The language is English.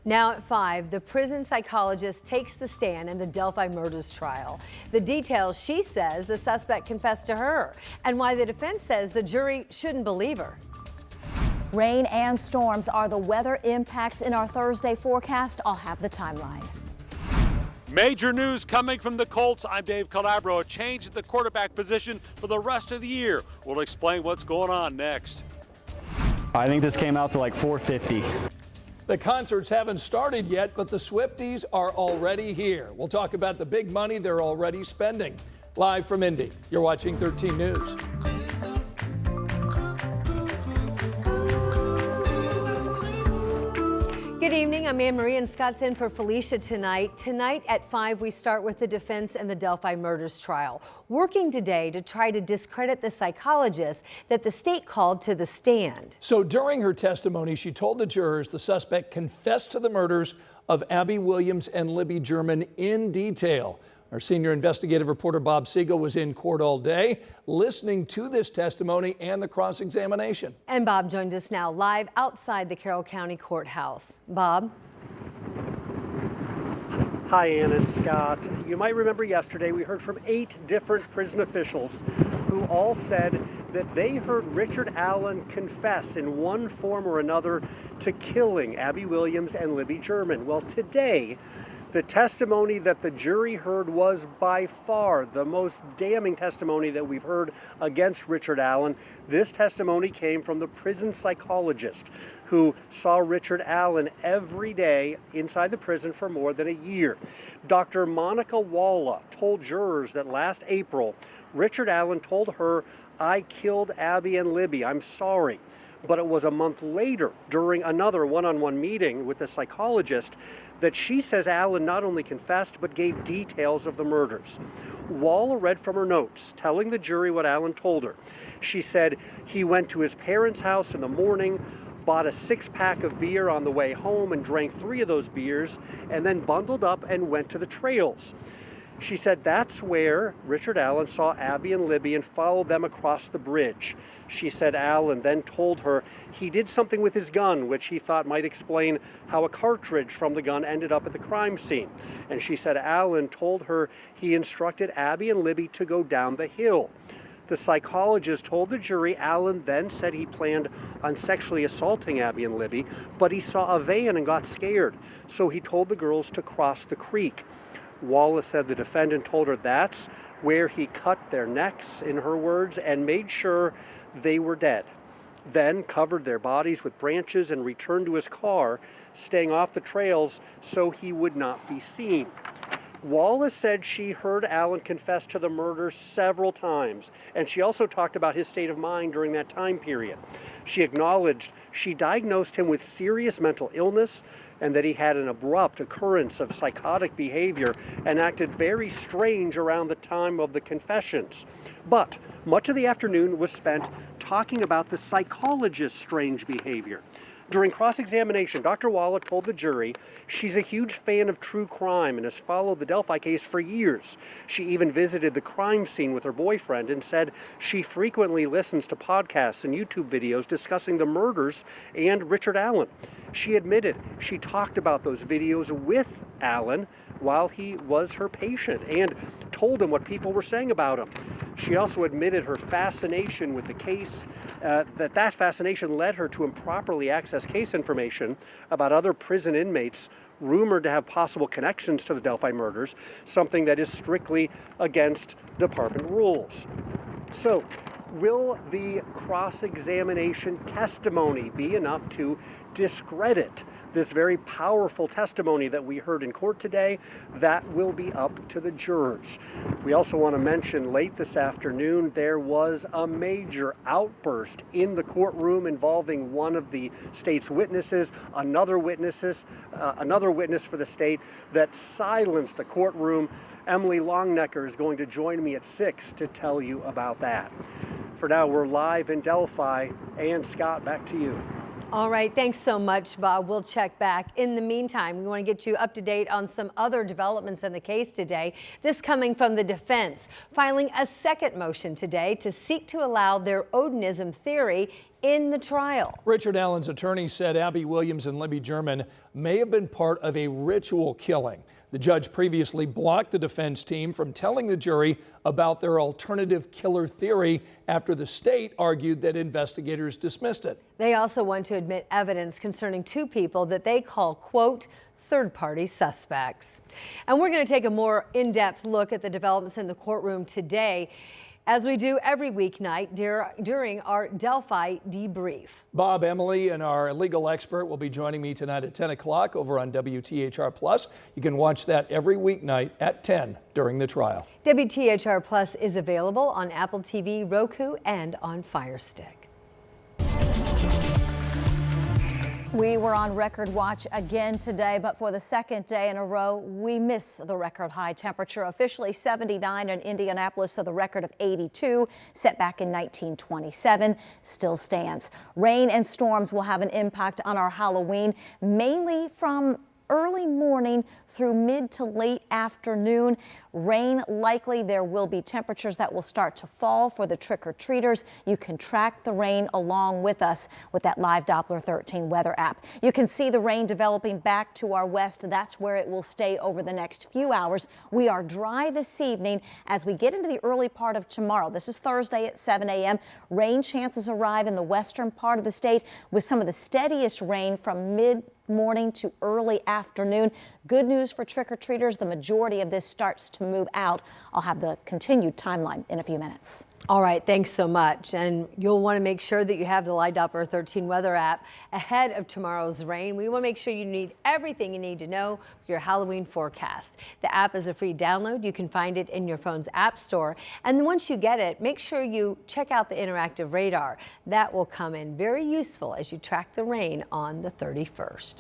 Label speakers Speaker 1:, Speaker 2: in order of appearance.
Speaker 1: Now at 5, the prison psychologist takes the stand in the Delphi murders trial. The details: she says the suspect confessed to her, and why the defense says the jury shouldn't believe her.
Speaker 2: Rain and storms are the weather impacts in our Thursday forecast. I'll have the timeline.
Speaker 3: Major news coming from the Colts. I'm Dave Calabro. A change at the quarterback position for the rest of the year. We'll explain what's going on next.
Speaker 4: I think this came out to like 450.
Speaker 5: The concerts haven't started yet, but the Swifties are already here. We'll talk about the big money they're already spending. Live from Indy, you're watching 13 News.
Speaker 1: Good evening, I'm Anne Marie, and Scott's in for Felicia tonight. Tonight at 5, we start with the defense in the Delphi murders trial, working today to try to discredit the psychologist that the state called to the stand.
Speaker 5: So during her testimony, she told the jurors the suspect confessed to the murders of Abby Williams and Libby German in detail. Our senior investigative reporter Bob Siegel was in court all day, listening to this testimony and the cross-examination.
Speaker 1: And Bob joins us now live outside the Carroll County Courthouse. Bob?
Speaker 6: Hi, Ann and Scott. You might remember yesterday we heard from 8 different prison officials who all said that they heard Richard Allen confess in one form or another to killing Abby Williams and Libby German. Well, today, the testimony that the jury heard was by far the most damning testimony that we've heard against Richard Allen. This testimony came from the prison psychologist who saw Richard Allen every day inside the prison for more than a year. Dr. Monica Walla told jurors that last April, Richard Allen told her, "I killed Abby and Libby, I'm sorry." But it was a month later, during another one-on-one meeting with the psychologist, that she says Allen not only confessed, but gave details of the murders. Walla read from her notes, telling the jury what Allen told her. She said he went to his parents' house in the morning, bought a 6-pack of beer on the way home and drank 3 of those beers, and then bundled up and went to the trails. She said that's where Richard Allen saw Abby and Libby and followed them across the bridge. She said Allen then told her he did something with his gun, which he thought might explain how a cartridge from the gun ended up at the crime scene. And she said Allen told her he instructed Abby and Libby to go down the hill. The psychologist told the jury Allen then said he planned on sexually assaulting Abby and Libby, but he saw a van and got scared, so he told the girls to cross the creek. Wallace said the defendant told her that's where he cut their necks, in her words, and made sure they were dead. Then covered their bodies with branches and returned to his car, staying off the trails so he would not be seen. Wallace said she heard Allen confess to the murder several times, and she also talked about his state of mind during that time period. She acknowledged she diagnosed him with serious mental illness and that he had an abrupt occurrence of psychotic behavior and acted very strange around the time of the confessions. But much of the afternoon was spent talking about the psychologist's strange behavior. During cross-examination, Dr. Walla told the jury she's a huge fan of true crime and has followed the Delphi case for years. She even visited the crime scene with her boyfriend and said she frequently listens to podcasts and YouTube videos discussing the murders and Richard Allen. She admitted she talked about those videos with Allen while he was her patient and told him what people were saying about him. She also admitted her fascination with the case, that fascination led her to improperly access case information about other prison inmates rumored to have possible connections to the Delphi murders, something that is strictly against department rules. So, will the cross-examination testimony be enough to discredit this very powerful testimony that we heard in court today? That will be up to the jurors. We also want to mention late this afternoon there was a major outburst in the courtroom involving one of the state's witnesses, another witness for the state that silenced the courtroom. Emily Longnecker is going to join me at 6 to tell you about that. For now, we're live in Delphi. And Scott, back to you.
Speaker 1: All right, thanks so much, Bob. We'll check back. In the meantime, we want to get you up to date on some other developments in the case today. This coming from the defense, filing a second motion today to seek to allow their Odinism theory in the trial.
Speaker 5: Richard Allen's attorney said Abby Williams and Libby German may have been part of a ritual killing. The judge previously blocked the defense team from telling the jury about their alternative killer theory after the state argued that investigators dismissed it.
Speaker 1: They also want to admit evidence concerning two people that they call, quote, third-party suspects. And we're going to take a more in-depth look at the developments in the courtroom today, as we do every weeknight during our Delphi debrief.
Speaker 5: Bob Emily and our legal expert will be joining me tonight at 10 o'clock over on WTHR Plus. You can watch that every weeknight at 10 during the trial.
Speaker 1: WTHR Plus is available on Apple TV, Roku, and on Fire Stick.
Speaker 2: We were on record watch again today, but for the second day in a row, we miss the record high temperature. Officially 79 in Indianapolis, so the record of 82 set back in 1927 still stands. Rain and storms will have an impact on our Halloween, mainly from early morning through mid to late afternoon. Rain likely. There will be temperatures that will start to fall for the trick-or-treaters. You can track the rain along with us with that live Doppler 13 weather app. You can see the rain developing back to our west. That's where it will stay over the next few hours. We are dry this evening as we get into the early part of tomorrow. This is Thursday at 7 a.m. Rain chances arrive in the western part of the state with some of the steadiest rain from mid-morning to early afternoon. Good news for trick-or-treaters. The majority of this starts to move out. I'll have the continued timeline in a few minutes.
Speaker 1: All right, thanks so much. And you'll want to make sure that you have the live Doppler 13 weather app ahead of tomorrow's rain. We want to make sure you need everything you need to know for your Halloween forecast. The app is a free download. You can find it in your phone's app store. And once you get it, make sure you check out the interactive radar. That will come in very useful as you track the rain on the 31st.